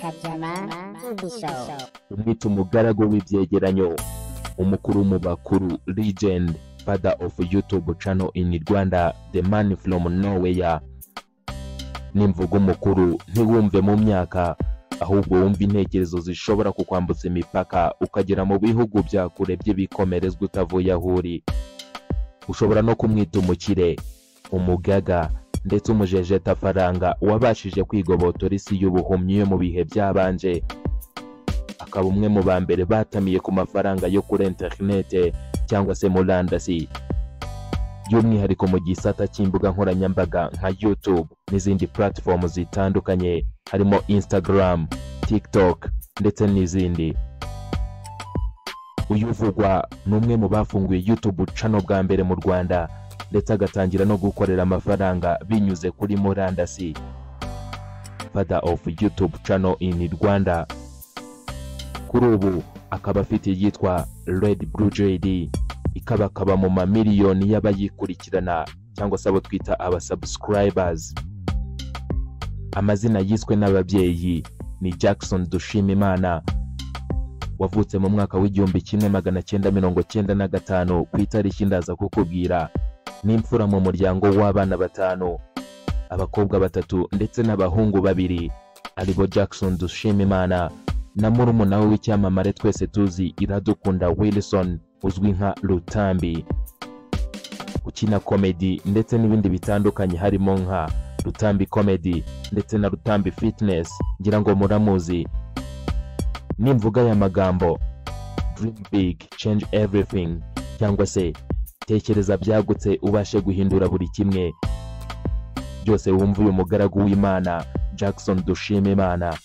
Kajama TV Show. Umwita umugaragu w'ivyegeranyo, umukuru mu bakuru, legend, father of YouTube channel in Rwanda, the man from nowhere. Nimvuga umukuru ntiwumve mu myaka, ahubwo wumva intekerezo zishobora kukwambutsa imipaka ukagera mu bihugu bya kure by'ibikomerezwa utavuye aho uri. Ushobora no kumwita umukire, umugaga, ndetse umujejeta faranga wabashije kwigobotora isi y'ubuhumyi yo mu bihe byabanje, akaba umwe mu bambere batamiye ku mafaranga yo kuri internet cyangwa se murandasi, by'umwihariko mu gisata cy'imbuga nkoranyambaga nka YouTube n'izindi platform zitandukanye harimo Instagram, TikTok ndetse n'izindi. Uyu uvugwa n'umwe mu bafunguye YouTube channel bwa mbere mu Rwanda, ndetse agatangira no gukorera amafaranga binyuze kuri murandasi. Father of YouTube channel in Rwanda. Kuri ubu akaba afite yitwa Red Blue JD, ikaba mu mamiliyoni y'abayikurikirana cyangwa se abo twita aba subscribers. Amazina yiswe n'ababyeyi ni Jackson Dushimimana, wavutse mu mwaka w'1995 ku itariki ndaza kukubwira. N'imfura mu muryango w'abana batanu, abakobwa batatu ndetse n'abahungu 2, aribo Jackson Dushimimana na murumuna we w'icyamamare twese tuzi Iradukunda Wilson uzwi nka Rutambi. Ukina comedy ndetse n'ibindi bitandukanye harimo nka Rutambi Comedy ndetse na Rutambi Fitness, ngira ngo muramuzi. Nimvuga ya magambo Dream Big, Change Everything, cyangwa se tekereza byagutse ubashe guhindura buri kimwe, byose wumva uyu mugaragu w'Imana Jackson Dushimimana.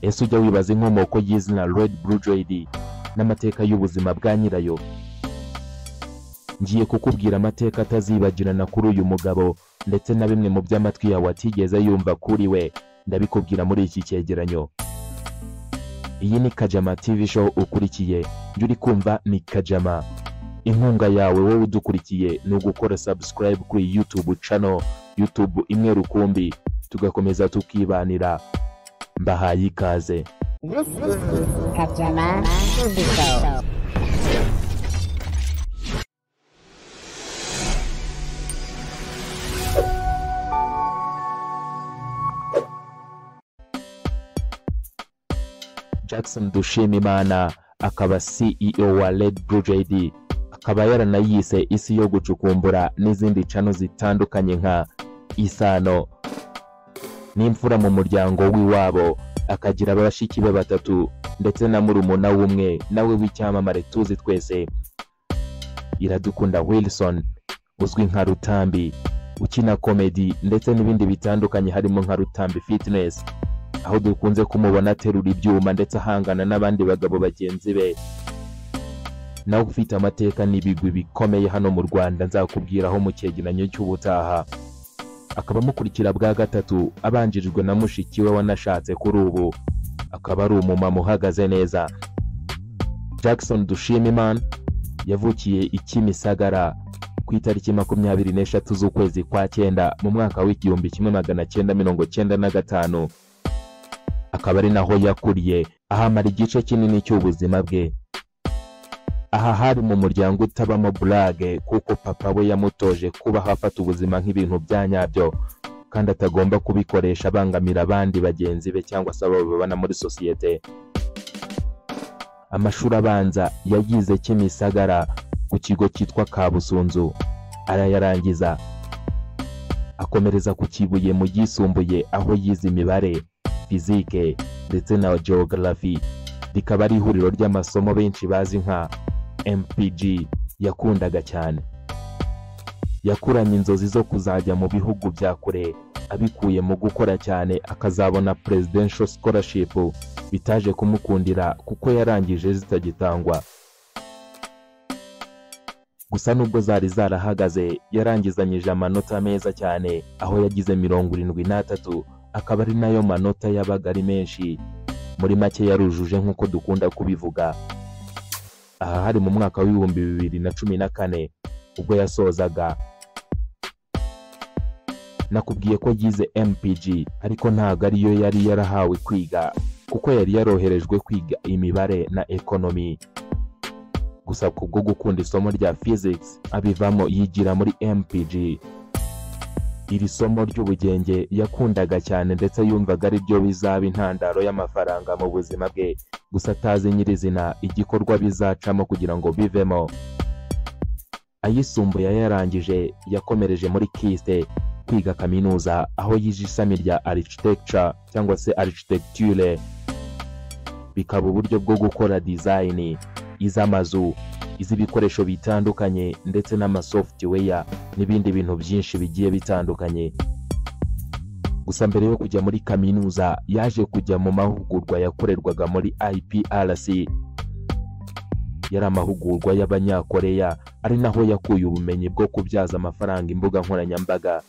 Ese ujya wibaza inkomoko y'izina Red Blue JD n'amateka y'ubuzima bwa nyirayo? Ngiye kukubwira amateka atazibagirana kuri uyu mugabo, ndetse na bimwe mu by'amatwi yawe atigeze yumva kuri we, ndabikubwira muri iki cyegeranyo. Iyi ni Kajama TV Show ukurikiye, njye uri kumva ni Kajama. Inkunga yawe wowe udukurikiye ni ugukora subscribe kuri YouTube channel, YouTube imwe rukumbi, tugakomeza tukibanira. Mbahaye ikaze. Kajama TV Show. Jackson Dushimimana akaba CEO wa Red Blue JD, akaba yaranayise isi yo gucukumbura n'izindi channel zitandukanye nka Isano. N'imfura mu muryango w'iwabo, akagira abashiki be 3 ndetse na murumuna w'umwe nawe w'icyamamare tuzi twese Iradukunda Wilson uzwi nka Rutambi, ukina comedy ndetse n'ibindi bitandukanye harimo nka Rutambi Fitness, aho dukunze kumubona aterura ibyuma ndetse ahangana n'abandi bagabo bagenzi be. Nawe ufite amateka n'ibigwi bikomeye hano mu Rwanda, nzakubwiraho mu cyegeranyo cy'ubutaha. Akaba mukurikira bwa gatatu abanjirijwe na mushiki we wanashatse kuri ubu, akaba ari umumama uhagaze neza. Jackson Dushimimana yavukiye i Kimisagara ku itariki 23 z'ukwezi kwa 9 mu mwaka w'1995. Akaba ari naho yakuriye, ahamara igice kinini cy'ubuzima bwe. Aha hari mu muryango utabamo blague, kuko papa we yamutoje kuba hafata ubuzima nk'ibintu bya nyabyo, kandi atagomba kubikoresha bangamira abandi bagenzi be cyangwa se abo babana muri societe. Amashuri abanza yagize Kimisagara ku kigo cyitwa Kabusunzu, arayarangiza. Akomereza ku Kibuye mu gisumbuye, aho yize imibare, physique ndetse na geography, rikaba ari ihuriro ry'amasomo benshi bazi nka MPG yakundaga cyane. Yakuranye inzozi zo kuzajya mu bihugu bya kure, abikuye mu gukora cyane, akazabona presidential scholarship, bitaje kumukundira kuko yarangije zitagitangwa. Gusa nubwo zari zarahagaze, yarangizanyije amanota meza cyane, aho yagize 73, akaba ari nayo manota yabaga ari menshi. Muri make yarujuje nk'uko dukunda kubivuga. Aha hari mu mwaka w'2014 ubwo yasozaga. nakubwiye ko yize MPG ariko ntago ariyo yari yarahawe kwiga kuko yari yaroherejwe kwiga imibare na economy. Gusa kubwo gukunda isomo rya physics abivamo yigira muri MPG. Iri somo ry'ubugenge yakundaga cyane ndetse yumvaga ari byo bizaba intandaro y'amafaranga mu buzima bwe, gusa atazi nyirizina igikorwa bizacamo kugira ngo bivemo. Ayisumbuye yarangije yakomereje muri KIST kwiga kaminuza aho yije ishami rya architecture cyangwa se architecture, bikaba uburyo bwo gukora design iz'amazu, iz'ibikoresho bitandukanye ndetse n'amasoftware n'ibindi bintu byinshi bigiye bitandukanye. Gusa mbere yo kujya muri kaminuza yaje kujya mu mahugurwa yakorerwaga muri IPRC. Yari amahugurwa y'Abanyakoreya, ari naho yakuye ubumenyi bwo kubyaza amafaranga imbuga nkoranyambaga.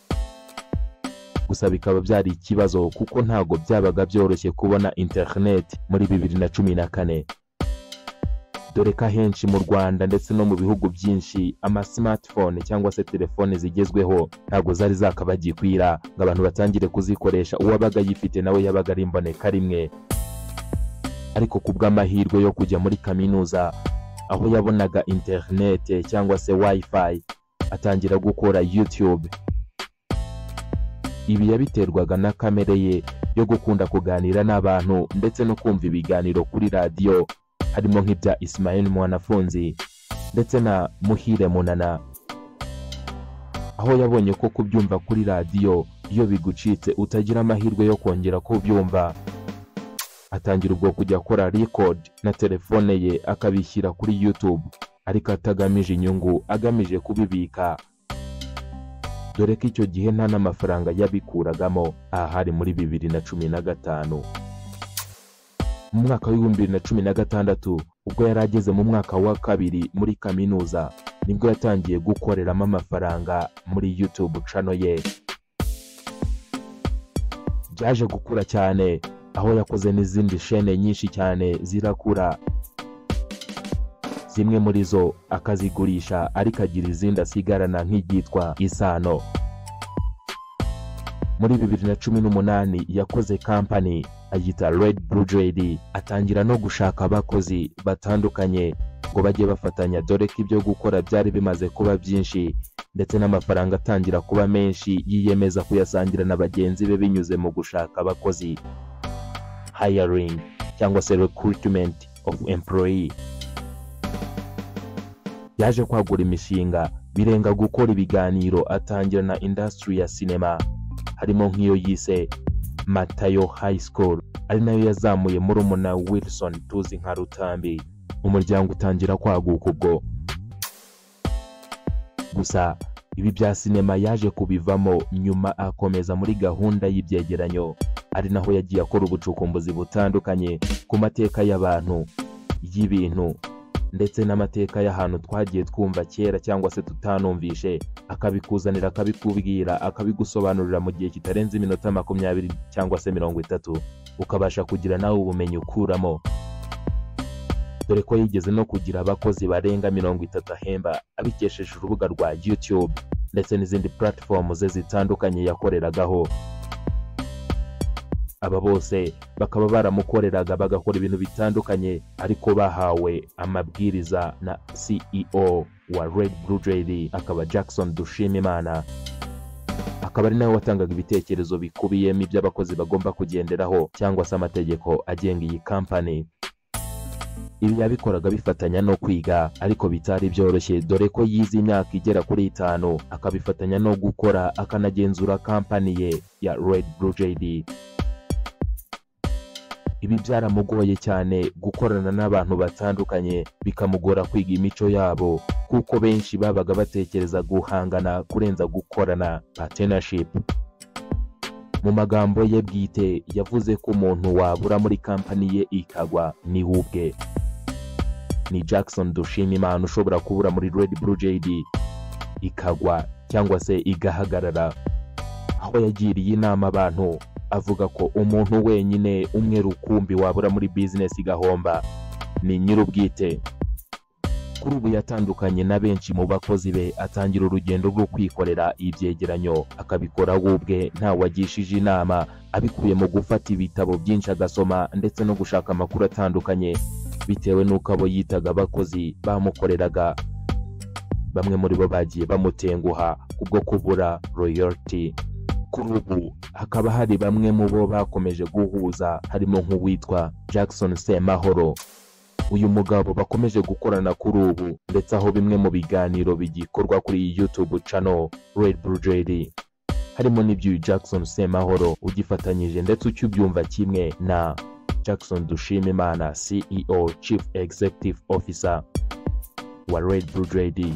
Gusa bikaba byari ikibazo kuko ntago byabaga byoroshye kubona internet muri 2014. Dore ko henshi mu Rwanda ndetse no mu bihugu byinshi ama smartphone cyangwa se telefone zigezweho ntago zari zakabagikwira ngo abantu batangire kuzikoresha. Uwabaga yifite nawe yabaga ari imboneka rimwe. Ariko kubw'amahirwe yo kujya muri kaminuza aho yabonaga internet cyangwa se wifi, atangira gukora YouTube. Ibi yabiterwaga na kamere ye yo gukunda kuganira n'abantu ndetse no kumva ibiganiro kuri radio, harimo nk'ibya Ismail Mwanafunzi ndetse na Muhire Munana. Aho yabonye ko kubyumva kuri radio iyo bigucitse utagira amahirwe yo kongera kubyumva, atangira ubwo kujya akora record na telefone ye akabishyira kuri YouTube, ariko atagamije inyungu, agamije kubibika. Dore ko icyo gihe nta n'amafaranga yabikuragamo. Hari muri 2015. Mu mwaka wa 2016 ubwo yari ageze mu mwaka wa kabiri muri kaminuza nibwo yatangiye gukoreramo amafaranga muri YouTube channel ye. Byaje gukura cyane aho yakoze n'izindi chaîne nyinshi cyane zirakura. Zimwe muri zo akazigurisha ariko agira izindi asigarana nk'igitwa Isano. Muri 2018 yakoze company ayita Red Blue JD, atangira no gushaka abakozi batandukanye ngo bajye bafatanya, dore ko ibyo gukora byari bimaze kuba byinshi ndetse n'amafaranga atangira kuba menshi. Yiyemeza kuyasangira na bagenzi be binyuze mu gushaka abakozi, hiring cyangwa se recruitment of employee. Yaje kwagura imishinga birenga gukora ibiganiro, atangira na industry ya cinema, harimo nk'iyo yise Matayo High School, ari nayo yazamuye murumuna Wilson tuzi nka Rutambi. Umuryango utangira kwaguka ubwo. Gusa ibi bya cinema yaje kubivamo nyuma, akomeza muri gahunda y'ibyegeranyo, ari naho yagiye akora ubucukumbuzi butandukanye ku mateka y'abantu, y'ibintu ndetse n'amateka y'ahantu twagiye twumva kera cyangwa se tutanumvishe, akabikuzanira, akabikubwira, akabigusobanurira mu gihe kitarenze iminota 20 cyangwa se 30, ukabasha kugira nawe ubumenyi ukuramo. Dore ko yigeze no kugira abakozi barenga 30 ahemba abikesheje urubuga rwa YouTube ndetse n'izindi platform ze zitandukanye yakoreragaho. Aba bose bakaba baramukoreraga bagakora ibintu bitandukanye, ariko bahawe amabwiriza na CEO wa Red Blue JD akaba Jackson Dushimimana. Akaba ari nawe watangaga ibitekerezo bikubiyemo ibyo abakozi bagomba kugenderaho cyangwa se amategeko agenga iyi company. Ibi yabikoraga bifatanya no kwiga, ariko bitari byoroshye dore ko yize imyaka igera kuri 5, akabifatanya no gukora akanagenzura company ye ya Red Blue JD. Ibi byaramugoye cyane gukorana n'abantu batandukanye, bikamugora kwiga imico yabo kuko benshi babaga batekereza guhangana kurenza gukorana, partnership. Mu magambo ye bwite yavuze ko umuntu wabura muri company ye ikagwa ni ubwe. Ni Jackson Dushimimana ushobora kubura muri Red Blue JD ikagwa cyangwa se igahagarara. Aho yagiriye inama abantu avuga ko umuntu wenyine umwe rukumbi wabura muri business igahomba ni nyirubwite. kuri ubu yatandukanye na benshi mu bakozi be, atangira urugendo rwo kwikorera ibyegeranyo akabikora ubwe ntawagishije inama, abikuye mu gufata ibitabo byinshi agasoma ndetse no gushaka amakuru atandukanye bitewe n'uko abo yitaga abakozi bamukoreraga bamwe muri bo bagiye bamutenguha kubwo kubura royalty. Kuri ubu hakaba hari bamwe mu bo bakomeje guhuza, harimo nk'uwitwa Jackson Semahoro. Uyu mugabo bakomeje gukorana kuri ubu, ndetse aho bimwe mu biganiro bigikorwa kuri YouTube channel Red Blue JD, harimo n'ibyo Jackson Semahoro ugifatanyije ndetse ucyubyumva kimwe na Jackson Dushimimana, CEO Chief Executive Officer wa Red Blue JD.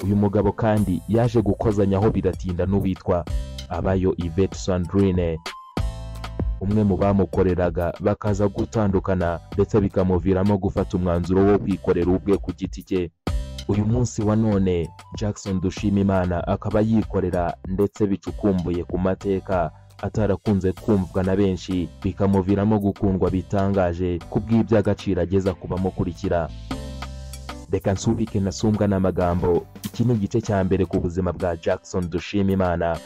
Uyu mugabo kandi yaje gukozanyaho biratinda n'uwitwa Abayo Yvette Sandrine, umwe mu bamukoreraga, bakaza gutandukana ndetse bikamuviramo gufata umwanzuro wo kwikorera ubwe ku giti cye. Uyu munsi wa none Jackson Dushimimana akaba yikorera ndetse bicukumbuye ku mateka atarakunze kumvwa na benshi, bikamuviramo gukundwa bitangaje kubw'iby'agaciro ageza ku bamukurikira. Reka nsubike nasumbwa n'amagambo. Iki ni igice cya mbere ku buzima bwa Jackson Dushimimana,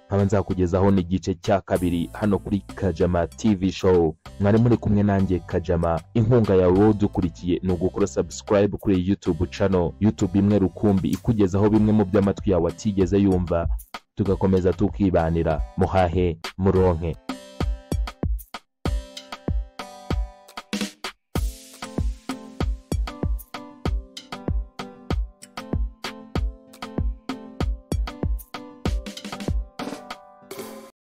nkaba nzakugezaho n'igice cya kabiri hano kuri Kajama TV show. Mwari muri kumwe nanjye Kajama. Inkunga yawe wowe dukurikiye ni ugukora subscribe kuri YouTube channel, YouTube imwe rukumbi ikugezaho bimwe mu by'amatwi yawe atigeze yumva, tugakomeza tukibanira. Muhahe muronke.